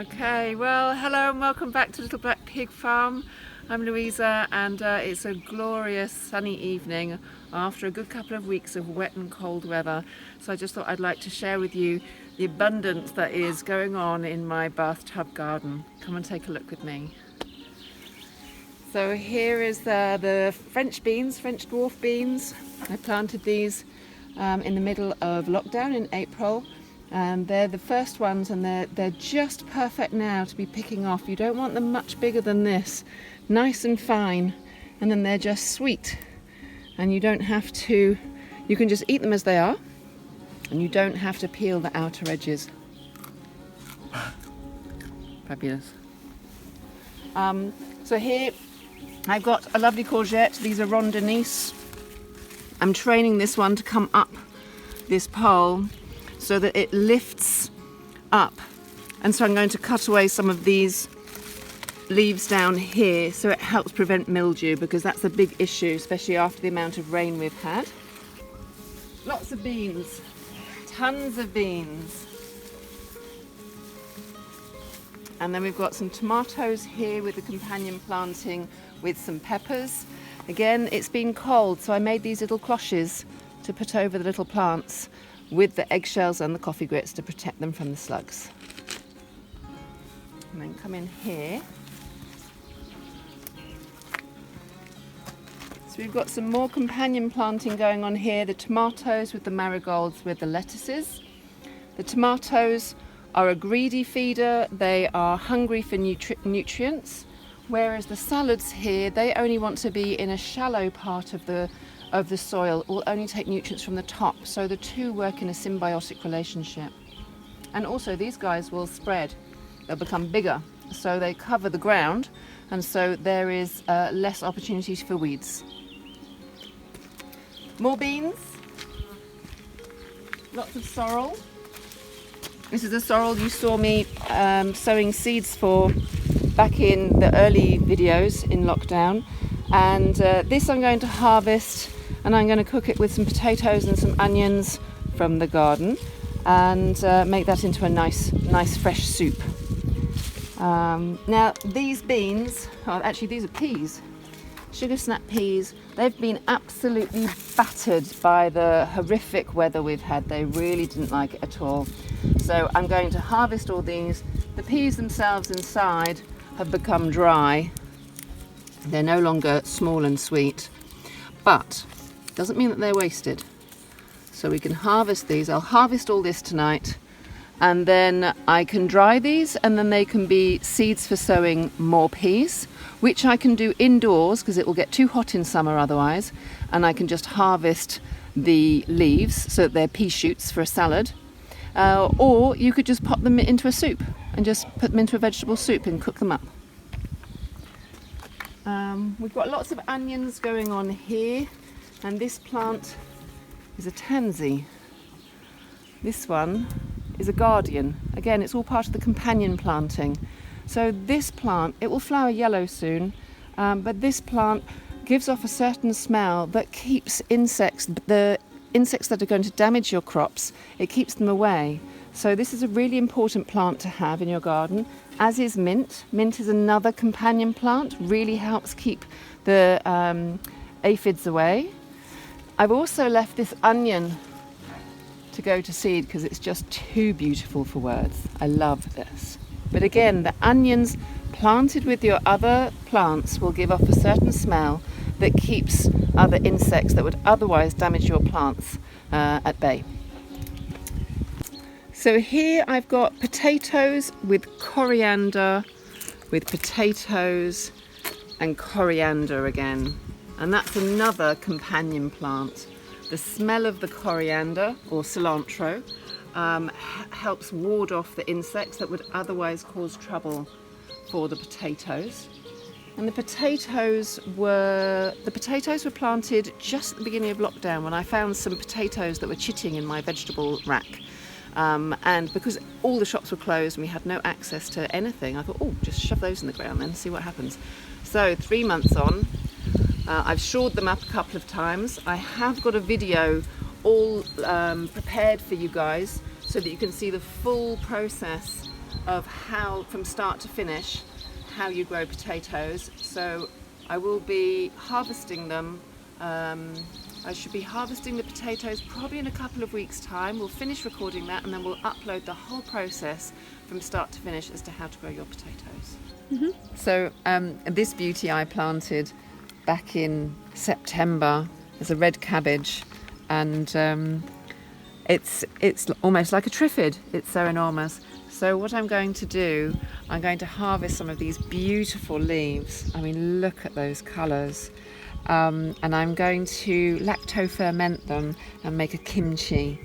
Okay, well, hello and welcome back to Little Black Pig Farm. I'm Louisa, and it's a glorious sunny evening after a good couple of weeks of wet and cold weather. So I just thought I'd like to share with you the abundance that is going on in my bathtub garden. Come and take a look with me. So here is the French beans, French dwarf beans. I planted these in the middle of lockdown in April. And they're the first ones, and they're just perfect now to be picking off. You don't want them much bigger than this, nice and fine, and then they're just sweet. And you don't have to, you can just eat them as they are, and you don't have to peel the outer edges. Fabulous. So here I've got a lovely courgette. These are rondinise. I'm training this one to come up this pole so that it lifts up, and so I'm going to cut away some of these leaves down here so it helps prevent mildew, because that's a big issue, especially after the amount of rain we've had. Lots of beans, tons of beans. And then we've got some tomatoes here with the companion planting with some peppers. Again, it's been cold, so I made these little cloches to put over the little plants with the eggshells and the coffee grits to protect them from the slugs. And then come in here. So we've got some more companion planting going on here. The tomatoes with the marigolds with the lettuces. The tomatoes are a greedy feeder. They are hungry for nutrients, whereas the salads here, they only want to be in a shallow part of the soil, will only take nutrients from the top, so the two work in a symbiotic relationship. And also these guys will spread, they'll become bigger, so they cover the ground, and so there is less opportunities for weeds. More beans, lots of sorrel. This is the sorrel you saw me sowing seeds for back in the early videos in lockdown, and this I'm going to harvest, and I'm going to cook it with some potatoes and some onions from the garden, and make that into a nice fresh soup. Now these beans, actually these are peas, sugar snap peas. They've been absolutely battered by the horrific weather we've had. They really didn't like it at all. So I'm going to harvest all these. The peas themselves inside have become dry. They're no longer small and sweet, but doesn't mean that they're wasted. So we can harvest these. I'll harvest all this tonight, and then I can dry these, and then they can be seeds for sowing more peas, which I can do indoors because it will get too hot in summer otherwise, and I can just harvest the leaves so that they're pea shoots for a salad. Or you could just pop them into a soup and just put them into a vegetable soup and cook them up. We've got lots of onions going on here, and this plant is a tansy. This one is a guardian. Again, it's all part of the companion planting. So this plant, it will flower yellow soon, but this plant gives off a certain smell that keeps insects, the insects that are going to damage your crops, it keeps them away. So this is a really important plant to have in your garden, as is mint. Mint is another companion plant, really helps keep the aphids away. I've also left this onion to go to seed because it's just too beautiful for words. I love this. But again, the onions planted with your other plants will give off a certain smell that keeps other insects that would otherwise damage your plants at bay. So here I've got potatoes with coriander, with potatoes and coriander again. And that's another companion plant. The smell of the coriander, or cilantro, helps ward off the insects that would otherwise cause trouble for the potatoes. And the potatoes were planted just at the beginning of lockdown, when I found some potatoes that were chitting in my vegetable rack. And because all the shops were closed and we had no access to anything, I thought, oh, just shove those in the ground then, see what happens. So 3 months on, I've shored them up a couple of times. I have got a video all prepared for you guys so that you can see the full process of how, from start to finish, how you grow potatoes. So I will be harvesting them. I should be harvesting the potatoes probably in a couple of weeks' time. We'll finish recording that and then we'll upload the whole process from start to finish as to how to grow your potatoes. So this beauty I planted back in September as a red cabbage, and it's almost like a triffid. It's so enormous. So what I'm going to do, I'm going to harvest some of these beautiful leaves. I mean, look at those colours. And I'm going to lacto-ferment them and make a kimchi.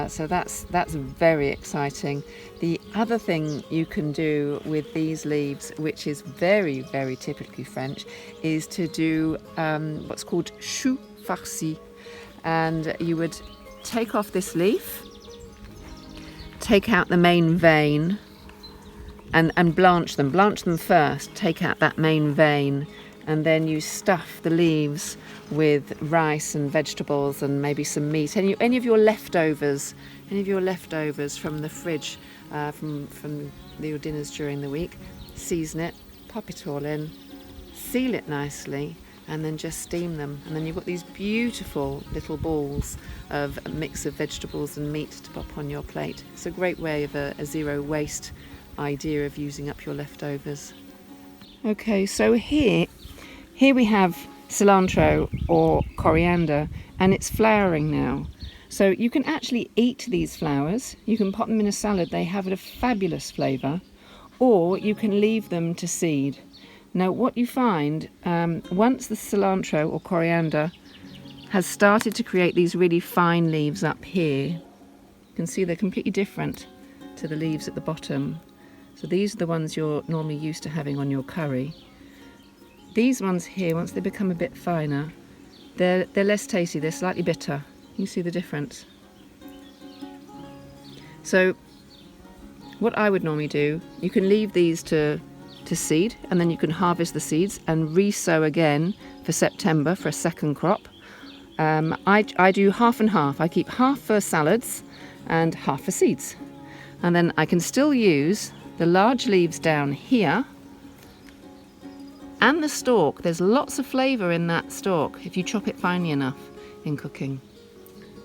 So that's very exciting. The other thing you can do with these leaves, which is very, very typically French, is to do what's called chou farci. And you would take off this leaf, take out the main vein, and blanch them first. Take out that main vein, and then you stuff the leaves with rice and vegetables and maybe some meat. Any of your leftovers from the fridge, from your dinners during the week. Season it, pop it all in, seal it nicely, and then just steam them. And then you've got these beautiful little balls of a mix of vegetables and meat to pop on your plate. It's a great way of a zero waste idea of using up your leftovers. Okay, so here we have cilantro or coriander, and it's flowering now. So you can actually eat these flowers. You can pop them in a salad. They have a fabulous flavour. Or you can leave them to seed. Now what you find, once the cilantro or coriander has started to create these really fine leaves up here, you can see they're completely different to the leaves at the bottom. So these are the ones you're normally used to having on your curry. These ones here, once they become a bit finer, they're less tasty, they're slightly bitter. You see the difference. So what I would normally do, you can leave these to seed, and then you can harvest the seeds and re-sow again for September for a second crop. I do half and half. I keep half for salads and half for seeds. And then I can still use the large leaves down here and the stalk. There's lots of flavour in that stalk if you chop it finely enough in cooking.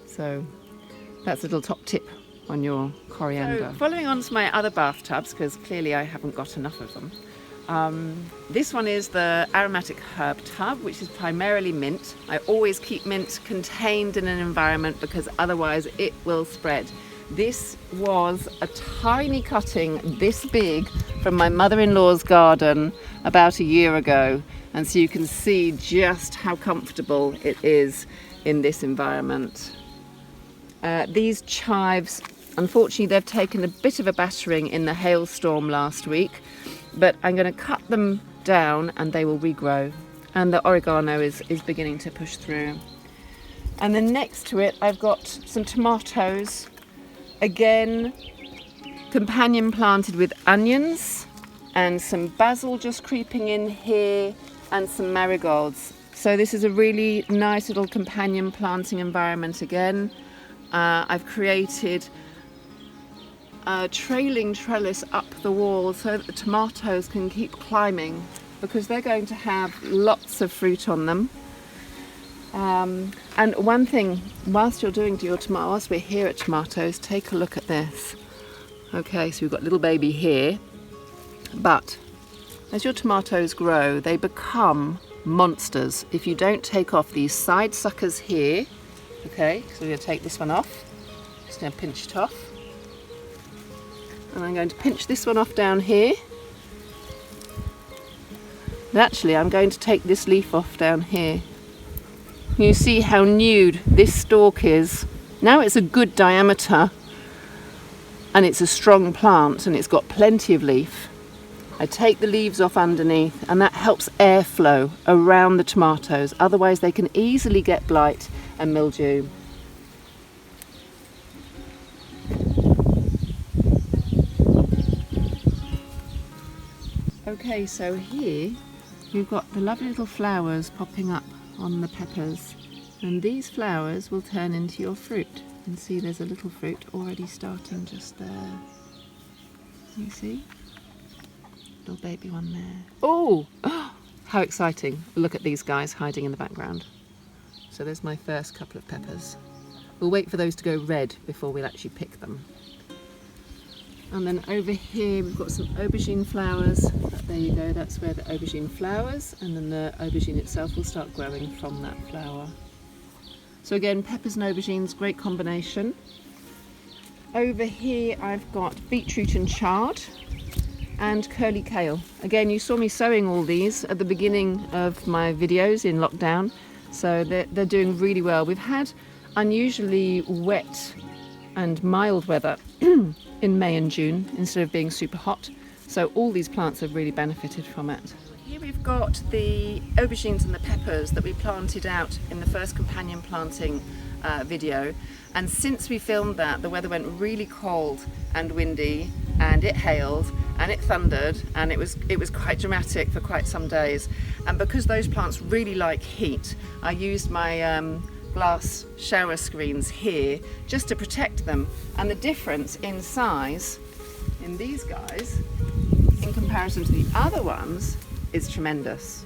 So that's a little top tip on your coriander. So, following on to my other bathtubs, because clearly I haven't got enough of them. This one is the aromatic herb tub, which is primarily mint. I always keep mint contained in an environment because otherwise it will spread. This was a tiny cutting this big from my mother-in-law's garden about a year ago, and so you can see just how comfortable it is in this environment. These chives, unfortunately they've taken a bit of a battering in the hailstorm last week, but I'm going to cut them down and they will regrow, and the oregano is beginning to push through. And then next to it I've got some tomatoes, again companion planted with onions, and some basil just creeping in here, and some marigolds. So this is a really nice little companion planting environment again. I've created a trailing trellis up the wall so that the tomatoes can keep climbing, because they're going to have lots of fruit on them. And one thing, whilst we're here at tomatoes, take a look at this. Okay, so we've got little baby here, but as your tomatoes grow, they become monsters if you don't take off these side suckers here. Okay, so we're going to take this one off. Just going to pinch it off. And I'm going to pinch this one off down here. And actually, I'm going to take this leaf off down here. You see how nude this stalk is. Now it's a good diameter and it's a strong plant and it's got plenty of leaf. I take the leaves off underneath, and that helps airflow around the tomatoes. Otherwise they can easily get blight and mildew. Okay, so here you've got the lovely little flowers popping up on the peppers, and these flowers will turn into your fruit. You can see there's a little fruit already starting just there. You see? Little baby one there. Oh! How exciting. Look at these guys hiding in the background. So there's my first couple of peppers. We'll wait for those to go red before we'll actually pick them. And then over here we've got some aubergine flowers. There you go, that's where the aubergine flowers, and then the aubergine itself will start growing from that flower. So again, peppers and aubergines, great combination. Over here I've got beetroot and chard and curly kale. Again, you saw me sowing all these at the beginning of my videos in lockdown, so they're doing really well. We've had unusually wet and mild weather in May and June instead of being super hot, so all these plants have really benefited from it. Here we've got the aubergines and the peppers that we planted out in the first companion planting video, and since we filmed that, the weather went really cold and windy, and it hailed and it thundered, and it was quite dramatic for quite some days. And because those plants really like heat, I used my glass shower screens here just to protect them, and the difference in size in these guys in comparison to the other ones is tremendous.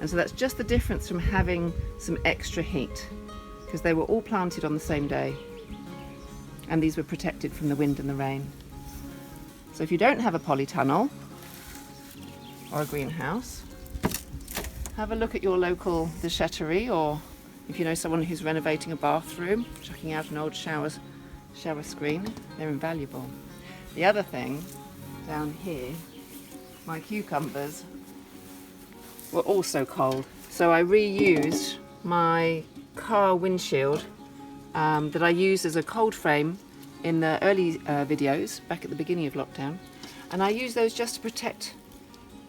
And so that's just the difference from having some extra heat, because they were all planted on the same day and these were protected from the wind and the rain. So if you don't have a polytunnel or a greenhouse, have a look at your local déchetterie, or if you know someone who's renovating a bathroom, chucking out an old shower screen, they're invaluable. The other thing down here, my cucumbers were also cold, so I reused my car windshield that I used as a cold frame in the early videos back at the beginning of lockdown, and I use those just to protect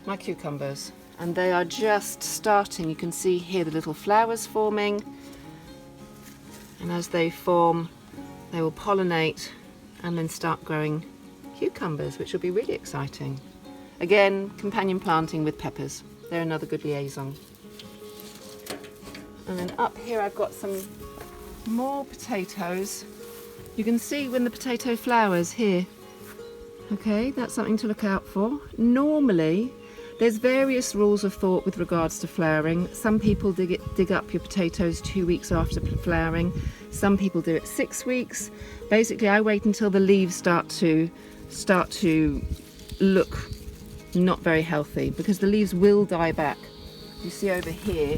my cucumbers, and they are just starting. You can see here the little flowers forming, and as they form they will pollinate and then start growing cucumbers, which will be really exciting. Again, companion planting with peppers, they're another good liaison. And then up here I've got some more potatoes. You can see when the potato flowers here. Okay, that's something to look out for. Normally, there's various rules of thought with regards to flowering. Some people dig up your potatoes 2 weeks after flowering. Some people do it 6 weeks. Basically, I wait until the leaves start to look not very healthy, because the leaves will die back. You see over here,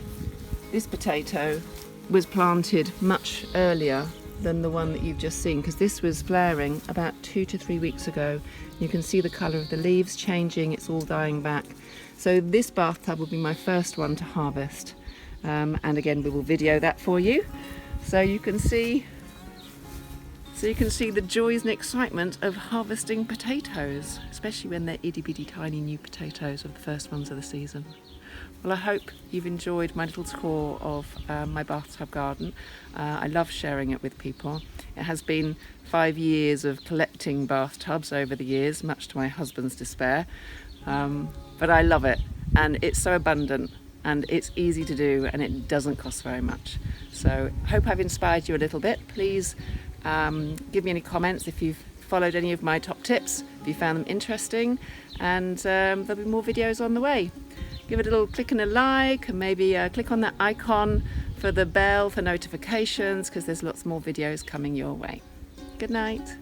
this potato was planted much earlier than the one that you've just seen, because this was flowering about 2 to 3 weeks ago. You can see the colour of the leaves changing, it's all dying back. So this bathtub will be my first one to harvest, and again we will video that for you, so you can see the joys and excitement of harvesting potatoes, especially when they're itty bitty tiny new potatoes of the first ones of the season. Well, I hope you've enjoyed my little tour of my bathtub garden. I love sharing it with people. It has been 5 years of collecting bathtubs over the years, much to my husband's despair. But I love it, and it's so abundant, and it's easy to do, and it doesn't cost very much. So I hope I've inspired you a little bit. Please give me any comments if you've followed any of my top tips, if you found them interesting, and there'll be more videos on the way. Give it a little click and a like, and maybe click on that icon for the bell for notifications, because there's lots more videos coming your way. Good night.